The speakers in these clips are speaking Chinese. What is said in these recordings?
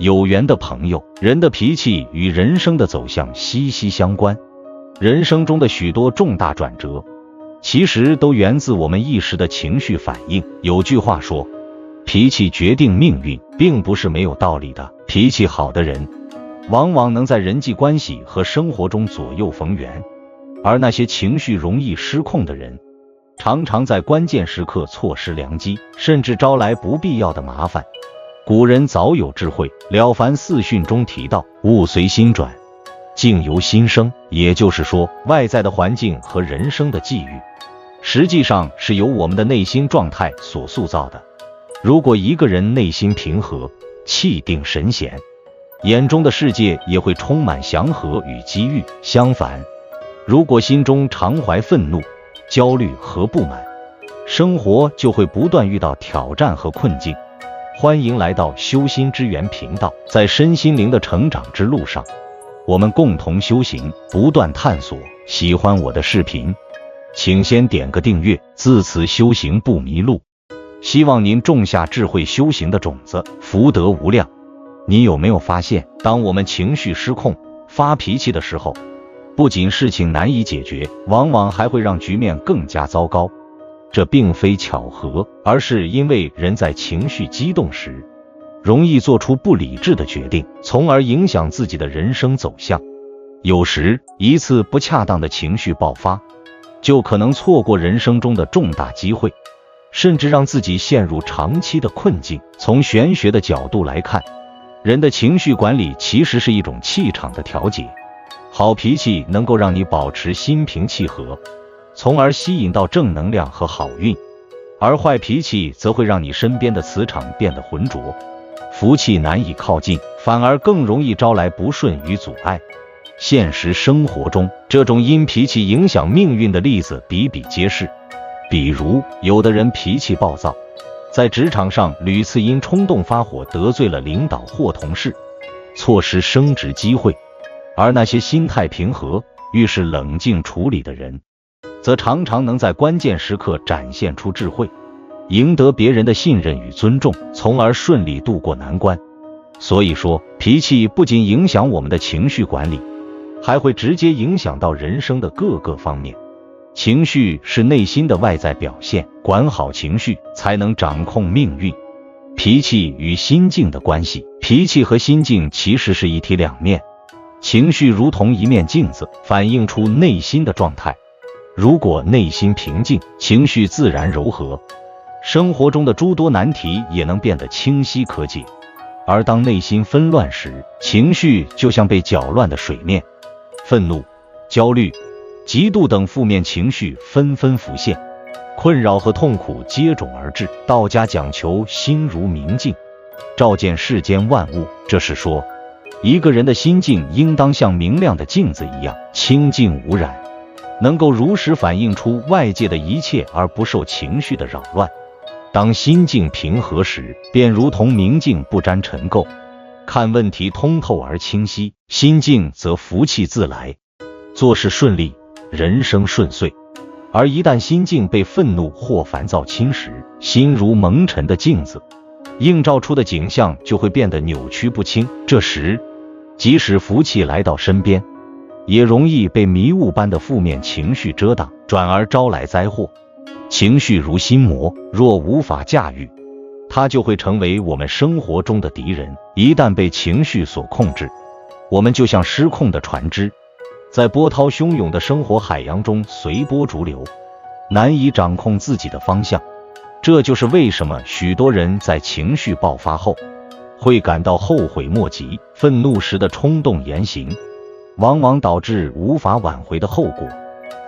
有缘的朋友，人的脾气与人生的走向息息相关。人生中的许多重大转折，其实都源自我们一时的情绪反应。有句话说，脾气决定命运，并不是没有道理的。脾气好的人，往往能在人际关系和生活中左右逢源，而那些情绪容易失控的人，常常在关键时刻错失良机，甚至招来不必要的麻烦。古人早有智慧，《了凡四训》中提到，物随心转，境由心生。也就是说，外在的环境和人生的际遇，实际上是由我们的内心状态所塑造的。如果一个人内心平和，气定神闲，眼中的世界也会充满祥和与机遇。相反，如果心中常怀愤怒、焦虑和不满，生活就会不断遇到挑战和困境。欢迎来到修心之源频道，在身心灵的成长之路上，我们共同修行，不断探索。喜欢我的视频，请先点个订阅，自此修行不迷路。希望您种下智慧修行的种子，福德无量。你有没有发现，当我们情绪失控、发脾气的时候，不仅事情难以解决，往往还会让局面更加糟糕。这并非巧合，而是因为人在情绪激动时，容易做出不理智的决定，从而影响自己的人生走向。有时，一次不恰当的情绪爆发，就可能错过人生中的重大机会，甚至让自己陷入长期的困境。从玄学的角度来看，人的情绪管理其实是一种气场的调节。好脾气能够让你保持心平气和，从而吸引到正能量和好运，而坏脾气则会让你身边的磁场变得浑浊，福气难以靠近，反而更容易招来不顺与阻碍。现实生活中，这种因脾气影响命运的例子比比皆是。比如，有的人脾气暴躁，在职场上屡次因冲动发火得罪了领导或同事，错失升职机会；而那些心态平和、遇事冷静处理的人，则常常能在关键时刻展现出智慧，赢得别人的信任与尊重，从而顺利度过难关。所以说，脾气不仅影响我们的情绪管理，还会直接影响到人生的各个方面。情绪是内心的外在表现，管好情绪才能掌控命运。脾气与心境的关系，脾气和心境其实是一体两面。情绪如同一面镜子，反映出内心的状态。如果内心平静，情绪自然柔和，生活中的诸多难题也能变得清晰可解。而当内心纷乱时，情绪就像被搅乱的水面，愤怒、焦虑、嫉妒等负面情绪纷纷浮现，困扰和痛苦接踵而至。道家讲求心如明镜，照见世间万物，这是说，一个人的心境应当像明亮的镜子一样清净无染，能够如实反映出外界的一切，而不受情绪的扰乱。当心境平和时，便如同明镜不沾尘垢，看问题通透而清晰。心静则福气自来，做事顺利，人生顺遂。而一旦心境被愤怒或烦躁侵蚀，心如蒙尘的镜子，映照出的景象就会变得扭曲不清。这时，即使福气来到身边，也容易被迷雾般的负面情绪遮挡，转而招来灾祸。情绪如心魔，若无法驾驭，它就会成为我们生活中的敌人。一旦被情绪所控制，我们就像失控的船只，在波涛汹涌的生活海洋中随波逐流，难以掌控自己的方向。这就是为什么许多人在情绪爆发后，会感到后悔莫及。愤怒时的冲动言行，往往导致无法挽回的后果，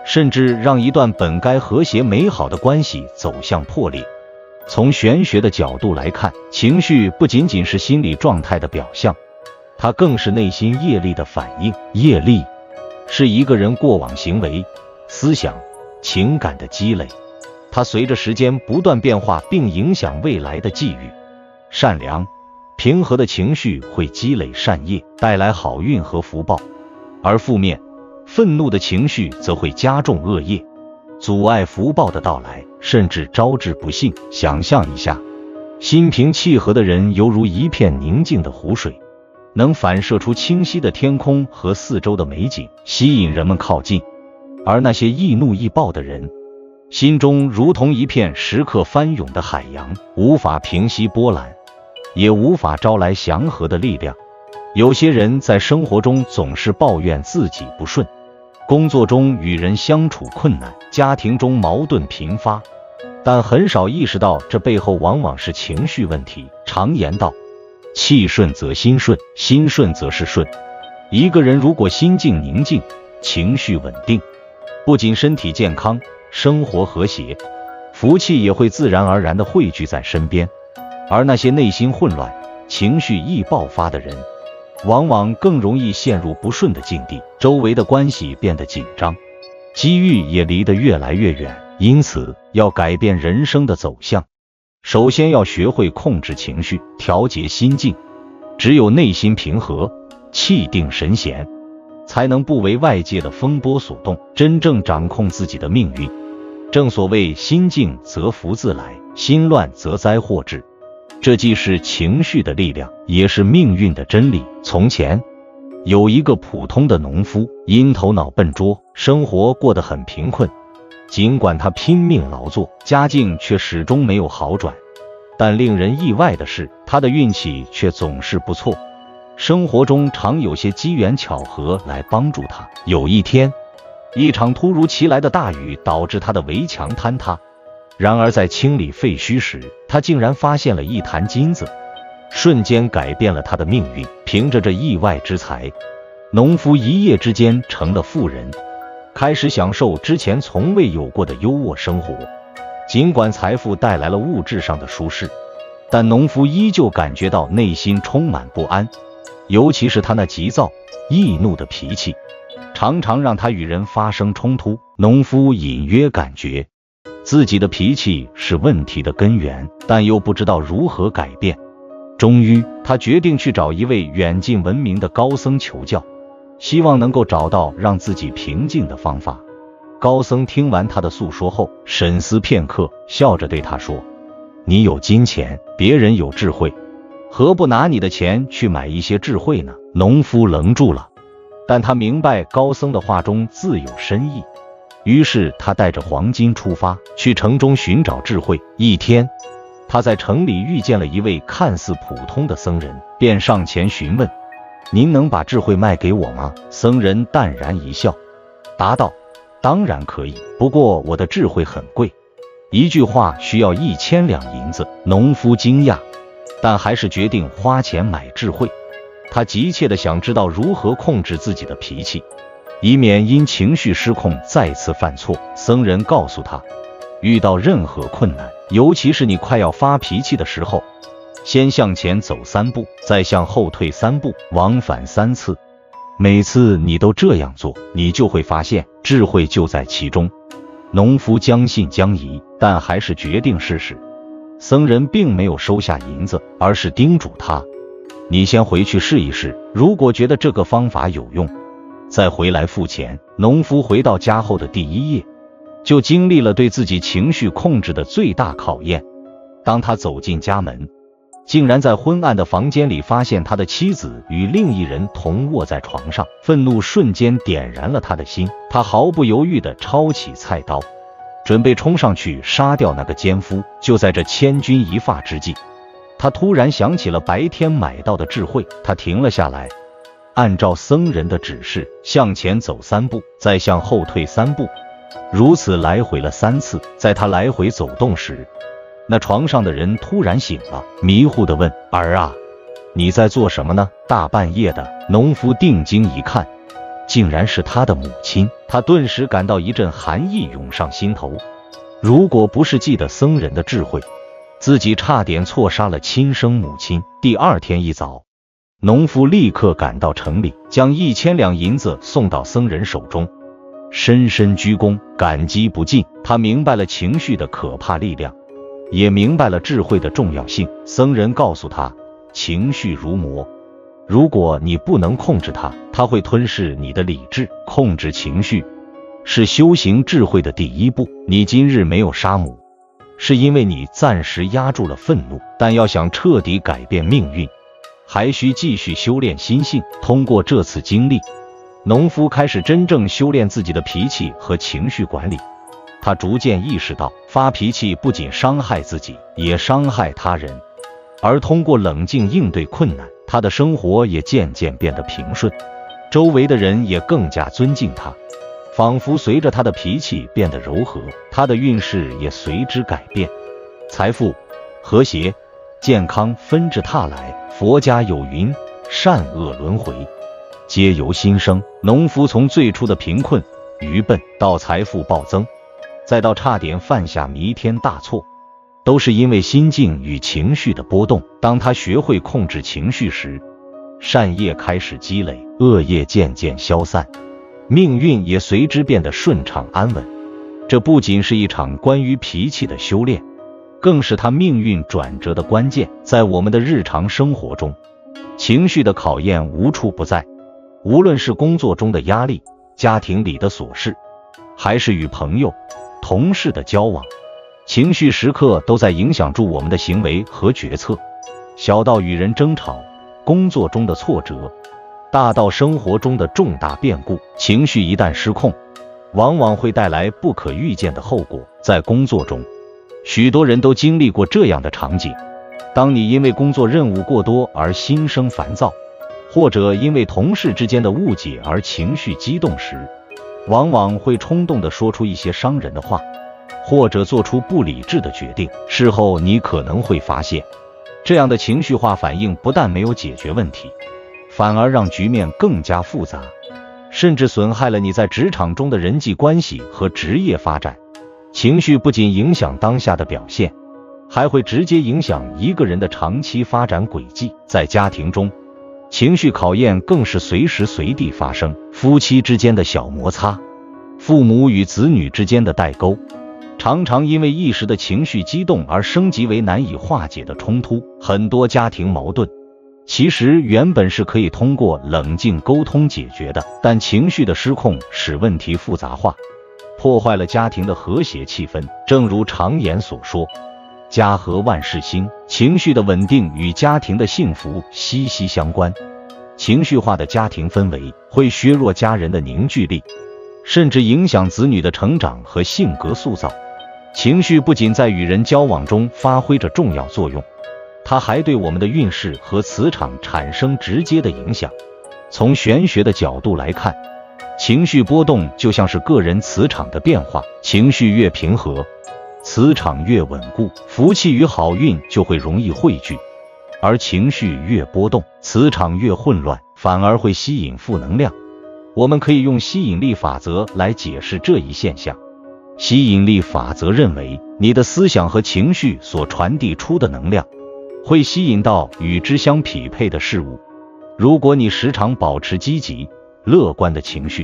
甚至让一段本该和谐美好的关系走向破裂。从玄学的角度来看，情绪不仅仅是心理状态的表象，它更是内心业力的反应。业力是一个人过往行为、思想、情感的积累，它随着时间不断变化，并影响未来的际遇。善良、平和的情绪会积累善业，带来好运和福报，而负面、愤怒的情绪则会加重恶业，阻碍福报的到来，甚至招致不幸。想象一下，心平气和的人犹如一片宁静的湖水，能反射出清晰的天空和四周的美景，吸引人们靠近。而那些易怒易暴的人，心中如同一片时刻翻涌的海洋，无法平息波澜，也无法招来祥和的力量。有些人在生活中总是抱怨自己不顺，工作中与人相处困难，家庭中矛盾频发，但很少意识到这背后往往是情绪问题。常言道，气顺则心顺，心顺则事顺。一个人如果心境宁静，情绪稳定，不仅身体健康，生活和谐，福气也会自然而然地汇聚在身边。而那些内心混乱、情绪易爆发的人，往往更容易陷入不顺的境地，周围的关系变得紧张，机遇也离得越来越远。因此，要改变人生的走向，首先要学会控制情绪，调节心境。只有内心平和，气定神闲，才能不为外界的风波所动，真正掌控自己的命运。正所谓心静则福自来，心乱则灾祸至。这既是情绪的力量，也是命运的真理。从前有一个普通的农夫，因头脑笨拙，生活过得很贫困。尽管他拼命劳作，家境却始终没有好转。但令人意外的是，他的运气却总是不错，生活中常有些机缘巧合来帮助他。有一天，一场突如其来的大雨导致他的围墙坍塌，然而在清理废墟时，他竟然发现了一坛金子，瞬间改变了他的命运。凭着这意外之财，农夫一夜之间成了富人，开始享受之前从未有过的优渥生活。尽管财富带来了物质上的舒适，但农夫依旧感觉到内心充满不安，尤其是他那急躁易怒的脾气，常常让他与人发生冲突。农夫隐约感觉自己的脾气是问题的根源，但又不知道如何改变。终于，他决定去找一位远近闻名的高僧求教，希望能够找到让自己平静的方法。高僧听完他的诉说后，深思片刻，笑着对他说：“你有金钱，别人有智慧，何不拿你的钱去买一些智慧呢？”农夫愣住了，但他明白高僧的话中自有深意，于是他带着黄金出发，去城中寻找智慧。一天，他在城里遇见了一位看似普通的僧人，便上前询问：“您能把智慧卖给我吗？”僧人淡然一笑，答道：“当然可以，不过我的智慧很贵，一句话需要1000两银子。”农夫惊讶，但还是决定花钱买智慧。他急切地想知道如何控制自己的脾气，以免因情绪失控再次犯错。僧人告诉他，遇到任何困难，尤其是你快要发脾气的时候，先向前走3步，再向后退3步，往返3次。每次你都这样做，你就会发现智慧就在其中。农夫将信将疑，但还是决定试试。僧人并没有收下银子，而是叮嘱他：“你先回去试一试，如果觉得这个方法有用，再回来付钱。”农夫回到家后的第1夜，就经历了对自己情绪控制的最大考验。当他走进家门，竟然在昏暗的房间里发现他的妻子与另一人同卧在床上，愤怒瞬间点燃了他的心。他毫不犹豫地抄起菜刀，准备冲上去杀掉那个奸夫。就在这千钧一发之际，他突然想起了白天买到的智慧。他停了下来，按照僧人的指示向前走3步，再向后退3步，如此来回了3次。在他来回走动时，那床上的人突然醒了，迷糊地问：“儿啊，你在做什么呢？大半夜的。”农夫定睛一看，竟然是他的母亲。他顿时感到一阵寒意涌上心头。如果不是记得僧人的智慧，自己差点错杀了亲生母亲。第2天一早，农夫立刻赶到城里，将1000两银子送到僧人手中，深深鞠躬，感激不尽。他明白了情绪的可怕力量，也明白了智慧的重要性。僧人告诉他，情绪如魔，如果你不能控制它，它会吞噬你的理智。控制情绪是修行智慧的第1步。你今日没有杀母，是因为你暂时压住了愤怒，但要想彻底改变命运，还需继续修炼心性。通过这次经历，农夫开始真正修炼自己的脾气和情绪管理。他逐渐意识到，发脾气不仅伤害自己，也伤害他人。而通过冷静应对困难，他的生活也渐渐变得平顺，周围的人也更加尊敬他。仿佛随着他的脾气变得柔和，他的运势也随之改变，财富、和谐、健康纷至沓来。佛家有云：善恶轮回，皆由心生。农夫从最初的贫困、愚笨，到财富暴增，再到差点犯下弥天大错，都是因为心境与情绪的波动。当他学会控制情绪时，善业开始积累，恶业渐渐消散，命运也随之变得顺畅安稳。这不仅是一场关于脾气的修炼，更是他命运转折的关键。在我们的日常生活中，情绪的考验无处不在，无论是工作中的压力、家庭里的琐事，还是与朋友、同事的交往，情绪时刻都在影响住我们的行为和决策。小到与人争吵，工作中的挫折，大到生活中的重大变故，情绪一旦失控，往往会带来不可预见的后果。在工作中，许多人都经历过这样的场景：当你因为工作任务过多而心生烦躁，或者因为同事之间的误解而情绪激动时，往往会冲动地说出一些伤人的话，或者做出不理智的决定。事后你可能会发现，这样的情绪化反应不但没有解决问题，反而让局面更加复杂，甚至损害了你在职场中的人际关系和职业发展。情绪不仅影响当下的表现，还会直接影响一个人的长期发展轨迹。在家庭中，情绪考验更是随时随地发生。夫妻之间的小摩擦，父母与子女之间的代沟，常常因为一时的情绪激动而升级为难以化解的冲突。很多家庭矛盾其实原本是可以通过冷静沟通解决的，但情绪的失控使问题复杂化，破坏了家庭的和谐气氛。正如常言所说，家和万事兴，情绪的稳定与家庭的幸福息息相关。情绪化的家庭氛围会削弱家人的凝聚力，甚至影响子女的成长和性格塑造。情绪不仅在与人交往中发挥着重要作用，它还对我们的运势和磁场产生直接的影响。从玄学的角度来看，情绪波动就像是个人磁场的变化，情绪越平和，磁场越稳固，福气与好运就会容易汇聚；而情绪越波动，磁场越混乱，反而会吸引负能量。我们可以用吸引力法则来解释这一现象。吸引力法则认为，你的思想和情绪所传递出的能量，会吸引到与之相匹配的事物。如果你时常保持积极、乐观的情绪，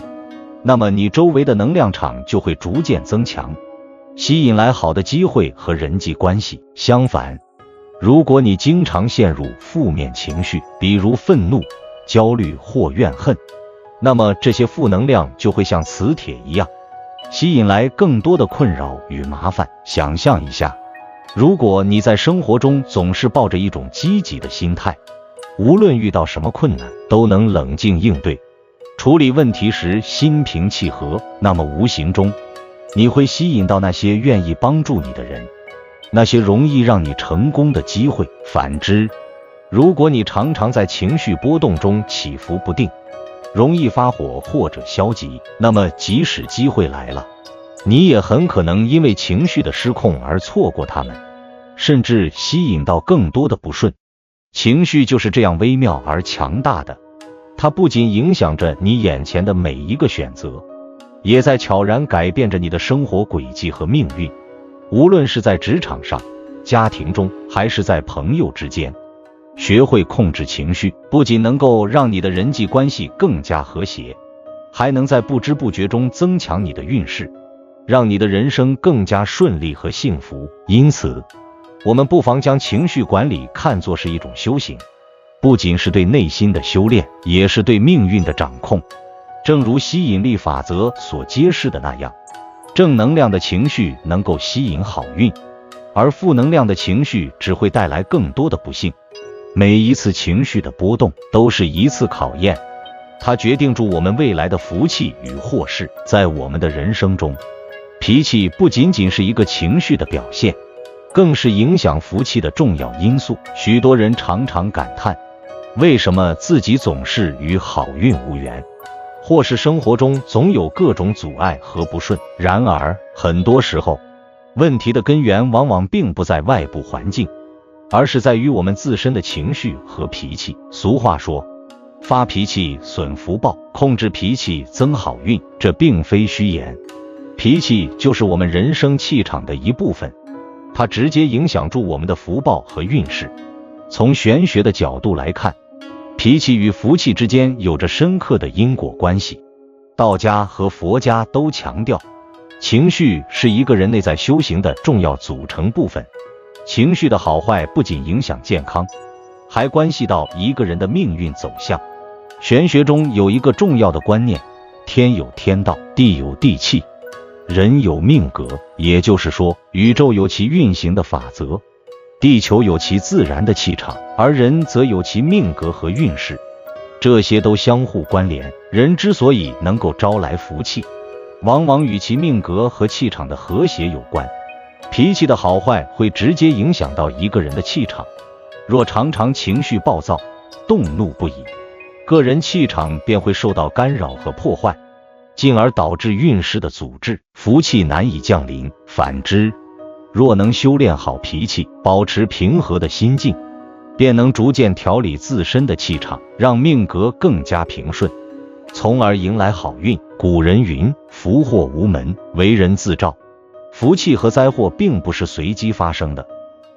那么你周围的能量场就会逐渐增强，吸引来好的机会和人际关系。相反，如果你经常陷入负面情绪，比如愤怒、焦虑或怨恨，那么这些负能量就会像磁铁一样，吸引来更多的困扰与麻烦。想象一下，如果你在生活中总是抱着一种积极的心态，无论遇到什么困难，都能冷静应对，处理问题时心平气和，那么无形中，你会吸引到那些愿意帮助你的人，那些容易让你成功的机会。反之，如果你常常在情绪波动中起伏不定，容易发火或者消极，那么即使机会来了，你也很可能因为情绪的失控而错过它们，甚至吸引到更多的不顺。情绪就是这样微妙而强大的，它不仅影响着你眼前的每一个选择，也在悄然改变着你的生活轨迹和命运。无论是在职场上、家庭中，还是在朋友之间，学会控制情绪，不仅能够让你的人际关系更加和谐，还能在不知不觉中增强你的运势，让你的人生更加顺利和幸福。因此，我们不妨将情绪管理看作是一种修行，不仅是对内心的修炼，也是对命运的掌控。正如吸引力法则所揭示的那样，正能量的情绪能够吸引好运，而负能量的情绪只会带来更多的不幸。每一次情绪的波动都是一次考验，它决定住我们未来的福气与祸事。在我们的人生中，脾气不仅仅是一个情绪的表现，更是影响福气的重要因素。许多人常常感叹，为什么自己总是与好运无缘，或是生活中总有各种阻碍和不顺。然而，很多时候，问题的根源往往并不在外部环境，而是在于我们自身的情绪和脾气。俗话说，发脾气损福报，控制脾气增好运，这并非虚言。脾气就是我们人生气场的一部分，它直接影响住我们的福报和运势。从玄学的角度来看，脾气与福气之间有着深刻的因果关系。道家和佛家都强调，情绪是一个人内在修行的重要组成部分。情绪的好坏不仅影响健康，还关系到一个人的命运走向。玄学中有一个重要的观念，天有天道，地有地气，人有命格。也就是说，宇宙有其运行的法则，地球有其自然的气场，而人则有其命格和运势，这些都相互关联。人之所以能够招来福气，往往与其命格和气场的和谐有关。脾气的好坏会直接影响到一个人的气场，若常常情绪暴躁，动怒不已，个人气场便会受到干扰和破坏，进而导致运势的阻滞，福气难以降临。反之，若能修炼好脾气，保持平和的心境，便能逐渐调理自身的气场，让命格更加平顺，从而迎来好运。古人云，福祸无门，为人自照。福气和灾祸并不是随机发生的，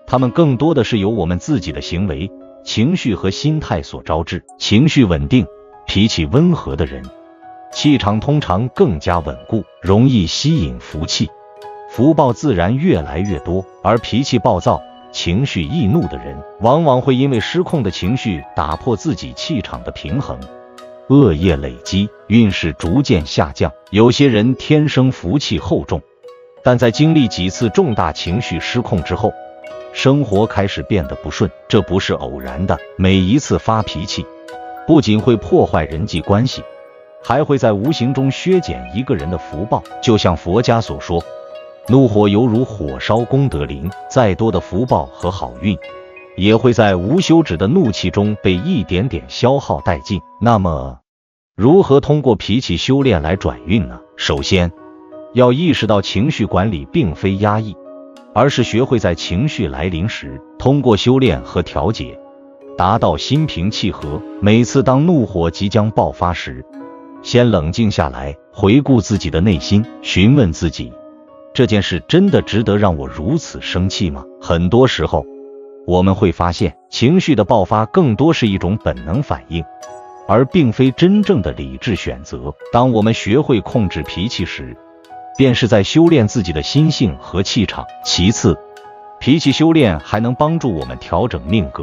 它们更多的是由我们自己的行为、情绪和心态所招致。情绪稳定、脾气温和的人，气场通常更加稳固，容易吸引福气，福报自然越来越多。而脾气暴躁、情绪易怒的人，往往会因为失控的情绪打破自己气场的平衡，恶业累积，运势逐渐下降。有些人天生福气厚重，但在经历几次重大情绪失控之后，生活开始变得不顺，这不是偶然的。每一次发脾气，不仅会破坏人际关系，还会在无形中削减一个人的福报。就像佛家所说，怒火犹如火烧功德林，再多的福报和好运，也会在无休止的怒气中被一点点消耗殆尽。那么，如何通过脾气修炼来转运呢？首先，要意识到情绪管理并非压抑，而是学会在情绪来临时，通过修炼和调节，达到心平气和。每次当怒火即将爆发时，先冷静下来，回顾自己的内心，询问自己，这件事真的值得让我如此生气吗？很多时候，我们会发现，情绪的爆发更多是一种本能反应，而并非真正的理智选择。当我们学会控制脾气时，便是在修炼自己的心性和气场。其次，脾气修炼还能帮助我们调整命格。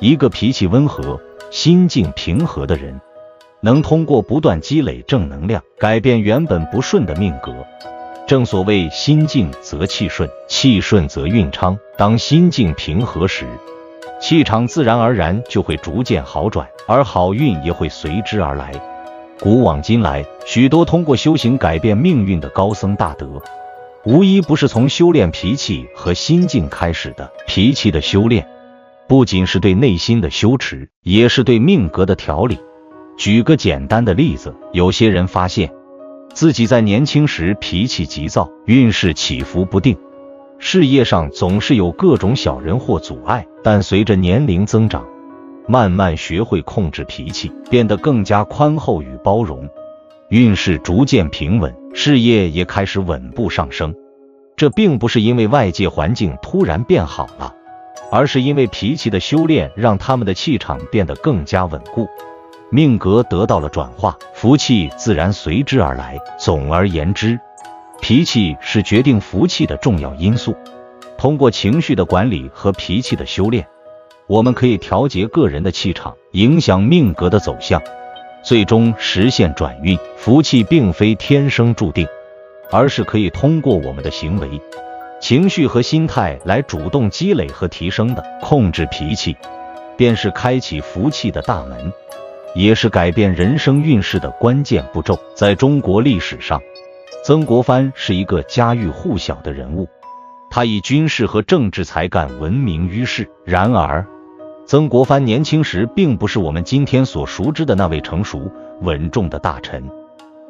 一个脾气温和、心境平和的人，能通过不断积累正能量，改变原本不顺的命格。正所谓心静则气顺，气顺则运昌。当心境平和时，气场自然而然就会逐渐好转，而好运也会随之而来。古往今来，许多通过修行改变命运的高僧大德，无一不是从修炼脾气和心境开始的。脾气的修炼，不仅是对内心的修持，也是对命格的调理。举个简单的例子，有些人发现自己在年轻时脾气急躁，运势起伏不定，事业上总是有各种小人或阻碍，但随着年龄增长，慢慢学会控制脾气，变得更加宽厚与包容，运势逐渐平稳，事业也开始稳步上升。这并不是因为外界环境突然变好了，而是因为脾气的修炼让他们的气场变得更加稳固，命格得到了转化，福气自然随之而来。总而言之，脾气是决定福气的重要因素。通过情绪的管理和脾气的修炼，我们可以调节个人的气场，影响命格的走向，最终实现转运。福气并非天生注定，而是可以通过我们的行为、情绪和心态来主动积累和提升的。控制脾气，便是开启福气的大门，也是改变人生运势的关键步骤。在中国历史上，曾国藩是一个家喻户晓的人物，他以军事和政治才干闻名于世。然而，曾国藩年轻时并不是我们今天所熟知的那位成熟稳重的大臣，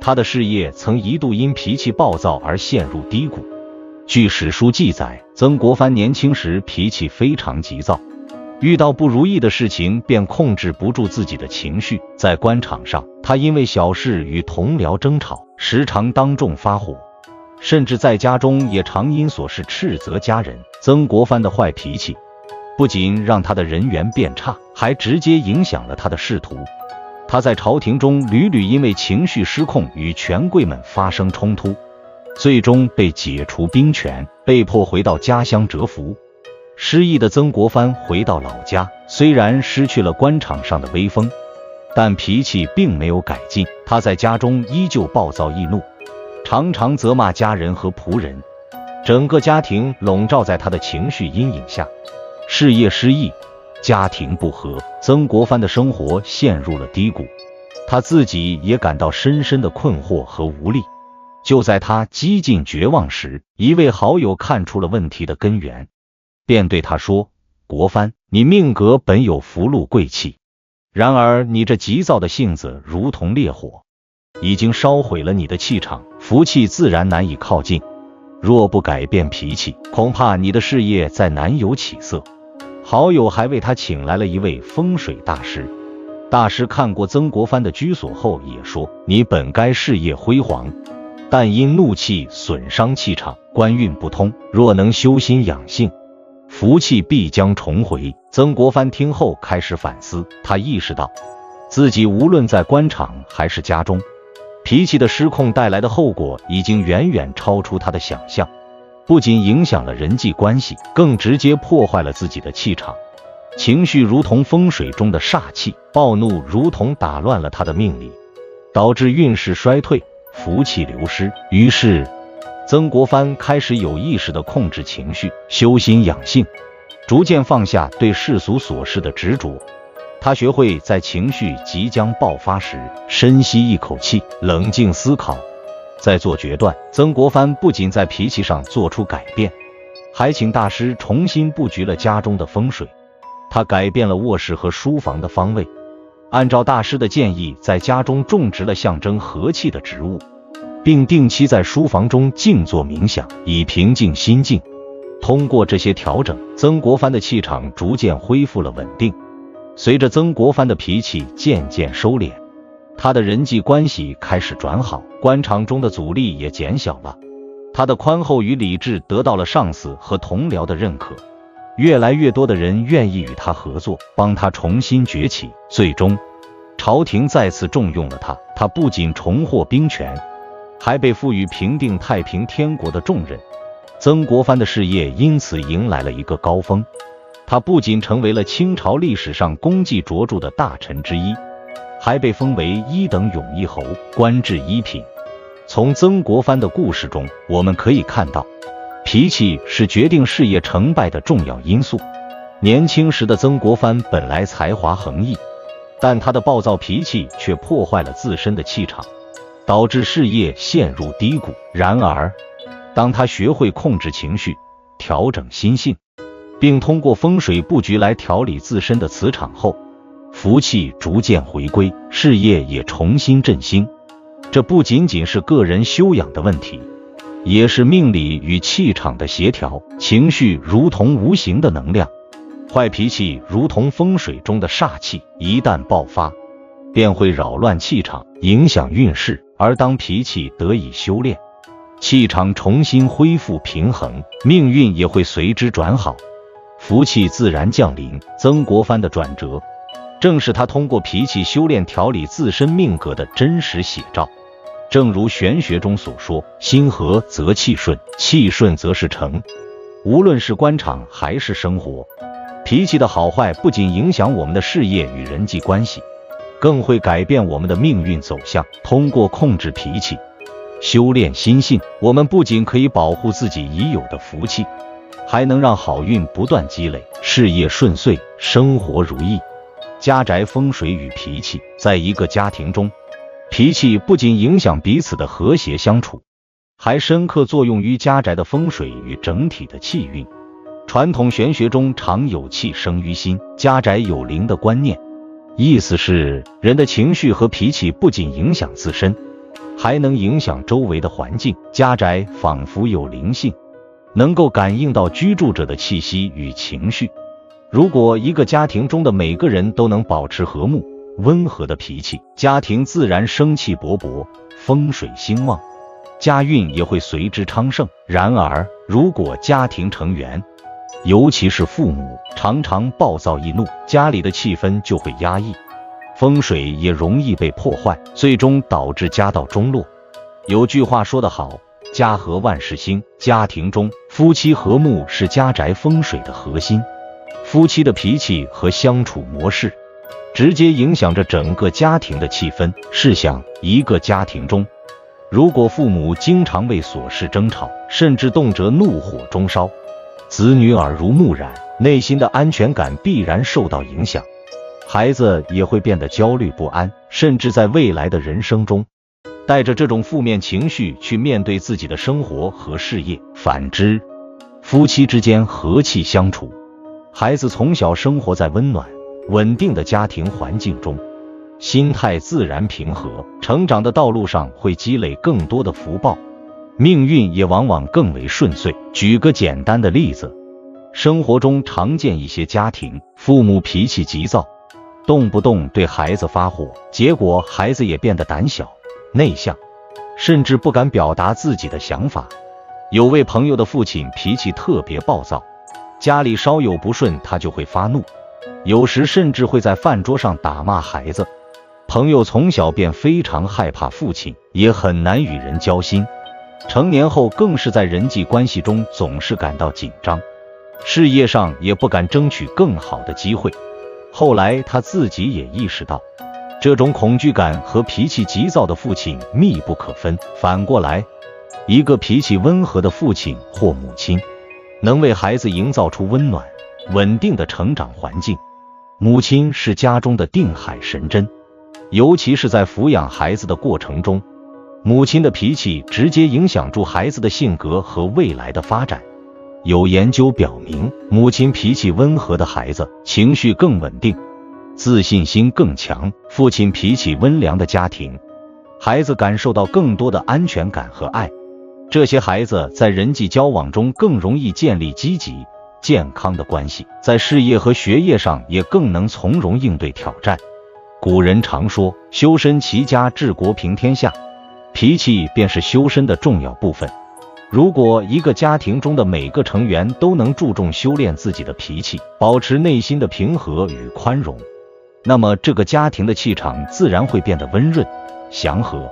他的事业曾一度因脾气暴躁而陷入低谷。据史书记载，曾国藩年轻时脾气非常急躁，遇到不如意的事情便控制不住自己的情绪。在官场上，他因为小事与同僚争吵，时常当众发火，甚至在家中也常因琐事斥责家人。曾国藩的坏脾气不仅让他的人缘变差，还直接影响了他的仕途。他在朝廷中屡屡因为情绪失控与权贵们发生冲突，最终被解除兵权，被迫回到家乡蛰伏。失意的曾国藩回到老家，虽然失去了官场上的威风，但脾气并没有改进。他在家中依旧暴躁易怒，常常责骂家人和仆人，整个家庭笼罩在他的情绪阴影下，事业失意，家庭不和，曾国藩的生活陷入了低谷，他自己也感到深深的困惑和无力。就在他几近绝望时，一位好友看出了问题的根源，便对他说：国藩，你命格本有福禄贵气，然而你这急躁的性子如同烈火，已经烧毁了你的气场，福气自然难以靠近。若不改变脾气，恐怕你的事业再难有起色。好友还为他请来了一位风水大师，大师看过曾国藩的居所后也说：你本该事业辉煌，但因怒气损伤气场，官运不通，若能修心养性，福气必将重回。曾国藩听后开始反思，他意识到自己无论在官场还是家中，脾气的失控带来的后果已经远远超出他的想象，不仅影响了人际关系，更直接破坏了自己的气场。情绪如同风水中的煞气，暴怒如同打乱了他的命理，导致运势衰退，福气流失。于是曾国藩开始有意识地控制情绪，修心养性，逐渐放下对世俗琐事的执着。他学会在情绪即将爆发时深吸一口气，冷静思考，再做决断。曾国藩不仅在脾气上做出改变，还请大师重新布局了家中的风水。他改变了卧室和书房的方位，按照大师的建议，在家中种植了象征和气的植物，并定期在书房中静坐冥想，以平静心境。通过这些调整，曾国藩的气场逐渐恢复了稳定。随着曾国藩的脾气渐渐收敛，他的人际关系开始转好，官场中的阻力也减小了。他的宽厚与理智得到了上司和同僚的认可，越来越多的人愿意与他合作，帮他重新崛起。最终，朝廷再次重用了他，他不仅重获兵权，还被赋予平定太平天国的重任。曾国藩的事业因此迎来了一个高峰，他不仅成为了清朝历史上功绩卓著的大臣之一，还被封为一等永义侯，官至一品。从曾国藩的故事中，我们可以看到，脾气是决定事业成败的重要因素。年轻时的曾国藩本来才华横溢，但他的暴躁脾气却破坏了自身的气场，导致事业陷入低谷。然而，当他学会控制情绪，调整心性，并通过风水布局来调理自身的磁场后，福气逐渐回归，事业也重新振兴。这不仅仅是个人修养的问题，也是命理与气场的协调。情绪如同无形的能量，坏脾气如同风水中的煞气，一旦爆发，便会扰乱气场，影响运势。而当脾气得以修炼，气场重新恢复平衡，命运也会随之转好，福气自然降临。曾国藩的转折，正是他通过脾气修炼调理自身命格的真实写照。正如玄学中所说，心和则气顺，气顺则事成。无论是官场还是生活，脾气的好坏不仅影响我们的事业与人际关系，更会改变我们的命运走向。通过控制脾气，修炼心性，我们不仅可以保护自己已有的福气，还能让好运不断积累，事业顺遂，生活如意。家宅风水与脾气，在一个家庭中，脾气不仅影响彼此的和谐相处，还深刻作用于家宅的风水与整体的气运。传统玄学中常有气生于心，家宅有灵的观念，意思是人的情绪和脾气不仅影响自身，还能影响周围的环境。家宅仿佛有灵性，能够感应到居住者的气息与情绪。如果一个家庭中的每个人都能保持和睦温和的脾气，家庭自然生气勃勃，风水兴旺，家运也会随之昌盛。然而，如果家庭成员，尤其是父母，常常暴躁易怒，家里的气氛就会压抑，风水也容易被破坏，最终导致家道中落。有句话说得好，家和万事兴。家庭中夫妻和睦是家宅风水的核心，夫妻的脾气和相处模式直接影响着整个家庭的气氛。试想，一个家庭中，如果父母经常为琐事争吵，甚至动辄怒火中烧，子女耳濡目染，内心的安全感必然受到影响，孩子也会变得焦虑不安，甚至在未来的人生中带着这种负面情绪去面对自己的生活和事业。反之，夫妻之间和气相处，孩子从小生活在温暖稳定的家庭环境中，心态自然平和，成长的道路上会积累更多的福报，命运也往往更为顺遂。举个简单的例子，生活中常见一些家庭，父母脾气急躁，动不动对孩子发火，结果孩子也变得胆小内向，甚至不敢表达自己的想法。有位朋友的父亲脾气特别暴躁，家里稍有不顺他就会发怒，有时甚至会在饭桌上打骂孩子。朋友从小便非常害怕父亲，也很难与人交心，成年后更是在人际关系中总是感到紧张，事业上也不敢争取更好的机会。后来他自己也意识到，这种恐惧感和脾气急躁的父亲密不可分。反过来，一个脾气温和的父亲或母亲，能为孩子营造出温暖稳定的成长环境。母亲是家中的定海神针，尤其是在抚养孩子的过程中，母亲的脾气直接影响住孩子的性格和未来的发展。有研究表明，母亲脾气温和的孩子情绪更稳定，自信心更强；父亲脾气温良的家庭，孩子感受到更多的安全感和爱。这些孩子在人际交往中更容易建立积极健康的关系，在事业和学业上也更能从容应对挑战。古人常说，修身齐家治国平天下，脾气便是修身的重要部分。如果一个家庭中的每个成员都能注重修炼自己的脾气，保持内心的平和与宽容，那么这个家庭的气场自然会变得温润祥和，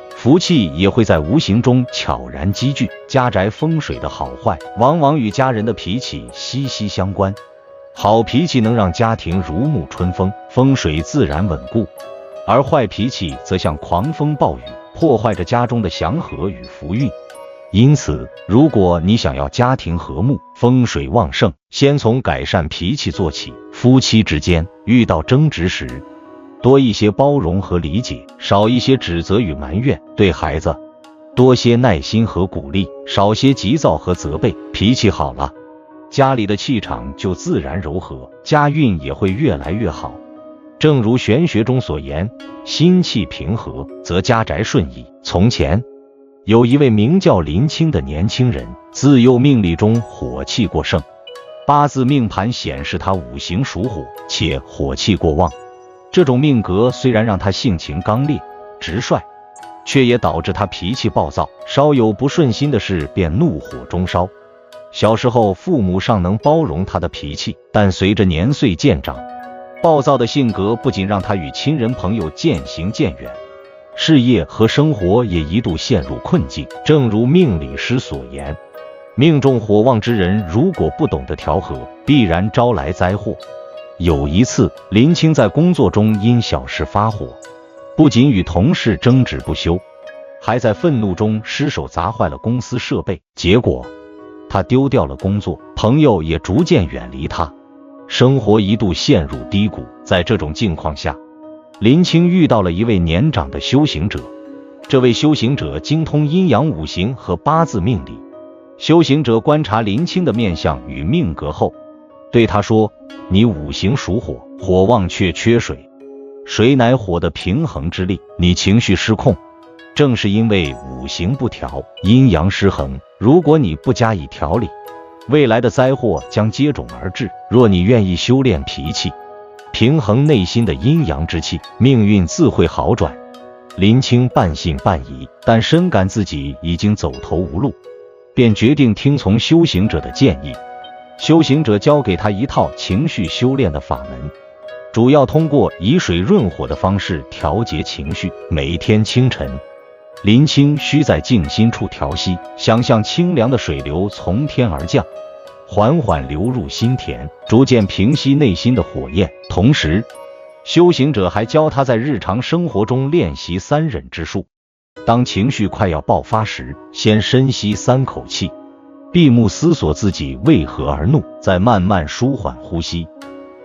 福气也会在无形中悄然积聚。家宅风水的好坏往往与家人的脾气息息相关，好脾气能让家庭如沐春风，风水自然稳固，而坏脾气则像狂风暴雨，破坏着家中的祥和与福运。因此，如果你想要家庭和睦风水旺盛，先从改善脾气做起。夫妻之间遇到争执时，多一些包容和理解，少一些指责与埋怨；对孩子多些耐心和鼓励，少些急躁和责备。脾气好了，家里的气场就自然柔和，家运也会越来越好。正如玄学中所言，心气平和，则家宅顺意。从前有一位名叫林清的年轻人，自幼命理中火气过盛，八字命盘显示他五行属火，且火气过旺。这种命格虽然让他性情刚烈直率，却也导致他脾气暴躁，稍有不顺心的事便怒火中烧。小时候父母尚能包容他的脾气，但随着年岁渐长，暴躁的性格不仅让他与亲人朋友渐行渐远，事业和生活也一度陷入困境。正如命理师所言，命中火旺之人如果不懂得调和，必然招来灾祸。有一次，林清在工作中因小事发火，不仅与同事争执不休，还在愤怒中失手砸坏了公司设备，结果他丢掉了工作，朋友也逐渐远离他，生活一度陷入低谷。在这种境况下，林清遇到了一位年长的修行者。这位修行者精通阴阳五行和八字命理。修行者观察林清的面相与命格后，对他说：你五行属火，火旺却缺水，水乃火的平衡之力，你情绪失控，正是因为五行不调，阴阳失衡。如果你不加以调理，未来的灾祸将接踵而至。若你愿意修炼脾气，平衡内心的阴阳之气，命运自会好转。林清半信半疑，但深感自己已经走投无路，便决定听从修行者的建议。修行者教给他一套情绪修炼的法门，主要通过以水润火的方式调节情绪。每天清晨，林清需在静心处调息，想象清凉的水流从天而降，缓缓流入心田，逐渐平息内心的火焰。同时，修行者还教他在日常生活中练习三忍之术。当情绪快要爆发时，先深吸3口气，闭目思索自己为何而怒，再慢慢舒缓呼吸，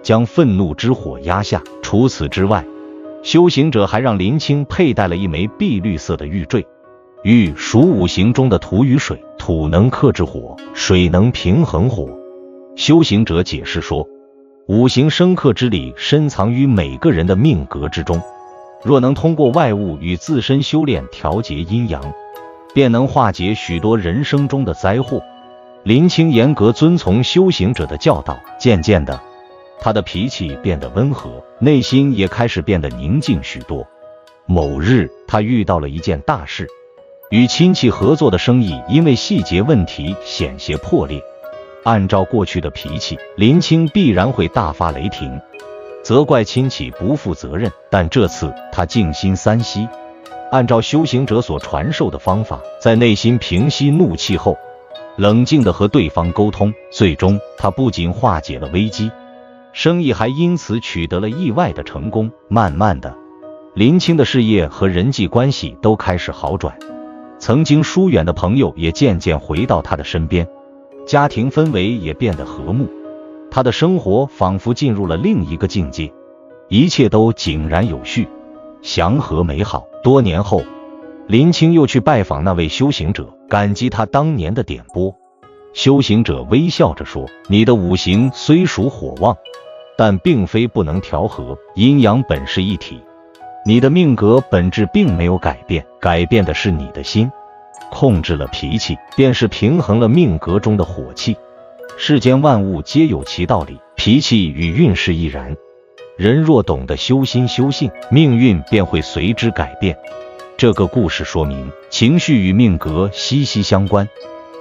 将愤怒之火压下。除此之外，修行者还让林清佩戴了一枚碧绿色的玉坠。玉属五行中的土与水，土能克制火，水能平衡火。修行者解释说，五行生克之理深藏于每个人的命格之中，若能通过外物与自身修炼调节阴阳，便能化解许多人生中的灾祸。林清严格遵从修行者的教导，渐渐的，他的脾气变得温和，内心也开始变得宁静许多。某日，他遇到了一件大事，与亲戚合作的生意因为细节问题险些破裂。按照过去的脾气，林清必然会大发雷霆，责怪亲戚不负责任。但这次他静心3息，按照修行者所传授的方法，在内心平息怒气后，冷静地和对方沟通。最终，他不仅化解了危机，生意还因此取得了意外的成功。慢慢的，林清的事业和人际关系都开始好转，曾经疏远的朋友也渐渐回到他的身边，家庭氛围也变得和睦，他的生活仿佛进入了另一个境界，一切都井然有序，祥和美好。多年后，林清又去拜访那位修行者，感激他当年的点拨。修行者微笑着说，你的五行虽属火旺，但并非不能调和，阴阳本是一体，你的命格本质并没有改变，改变的是你的心。控制了脾气，便是平衡了命格中的火气。世间万物皆有其道理，脾气与运势亦然。人若懂得修心修性，命运便会随之改变。这个故事说明，情绪与命格息息相关。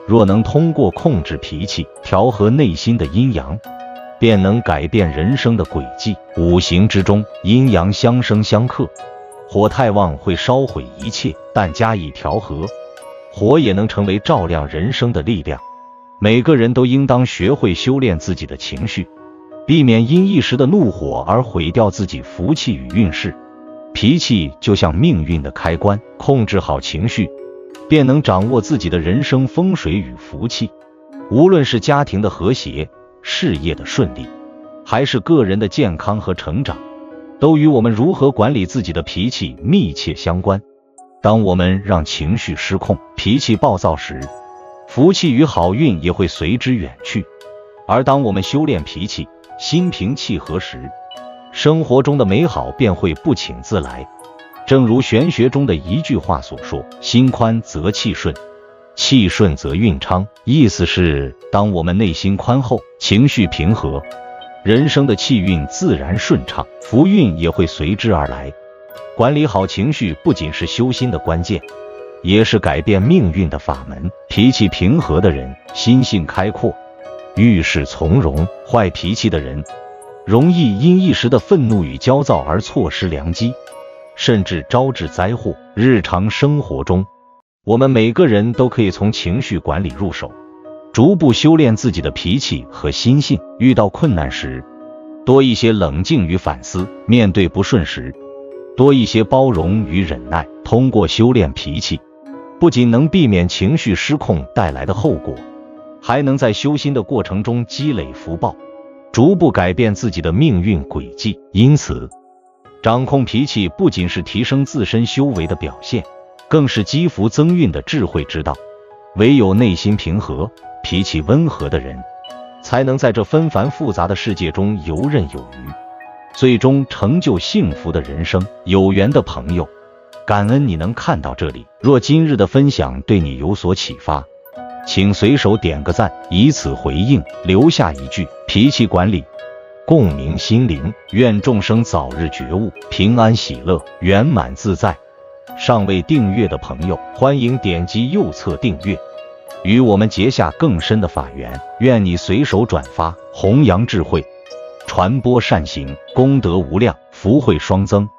若能通过控制脾气，调和内心的阴阳，便能改变人生的轨迹。五行之中，阴阳相生相克，火太旺会烧毁一切，但加以调和，火也能成为照亮人生的力量。每个人都应当学会修炼自己的情绪，避免因一时的怒火而毁掉自己福气与运势。脾气就像命运的开关，控制好情绪，便能掌握自己的人生风水与福气。无论是家庭的和谐、事业的顺利，还是个人的健康和成长，都与我们如何管理自己的脾气密切相关。当我们让情绪失控、脾气暴躁时，福气与好运也会随之远去。而当我们修炼脾气，心平气和时，生活中的美好便会不请自来。正如玄学中的一句话所说，心宽则气顺，气顺则运昌。意思是，当我们内心宽厚，情绪平和，人生的气运自然顺畅，福运也会随之而来。管理好情绪不仅是修心的关键，也是改变命运的法门。脾气平和的人，心性开阔，遇事从容；坏脾气的人，容易因一时的愤怒与焦躁而错失良机，甚至招致灾祸。日常生活中，我们每个人都可以从情绪管理入手，逐步修炼自己的脾气和心性。遇到困难时，多一些冷静与反思；面对不顺时，多一些包容与忍耐。通过修炼脾气，不仅能避免情绪失控带来的后果，还能在修心的过程中积累福报，逐步改变自己的命运轨迹。因此，掌控脾气不仅是提升自身修为的表现，更是积福增运的智慧之道。唯有内心平和、脾气温和的人，才能在这纷繁复杂的世界中游刃有余，最终成就幸福的人生。有缘的朋友，感恩你能看到这里。若今日的分享对你有所启发，请随手点个赞，以此回应，留下一句脾气管理，共鸣心灵。愿众生早日觉悟，平安喜乐，圆满自在。尚未订阅的朋友，欢迎点击右侧订阅，与我们结下更深的法缘。愿你随手转发，弘扬智慧，传播善行，功德无量，福慧双增。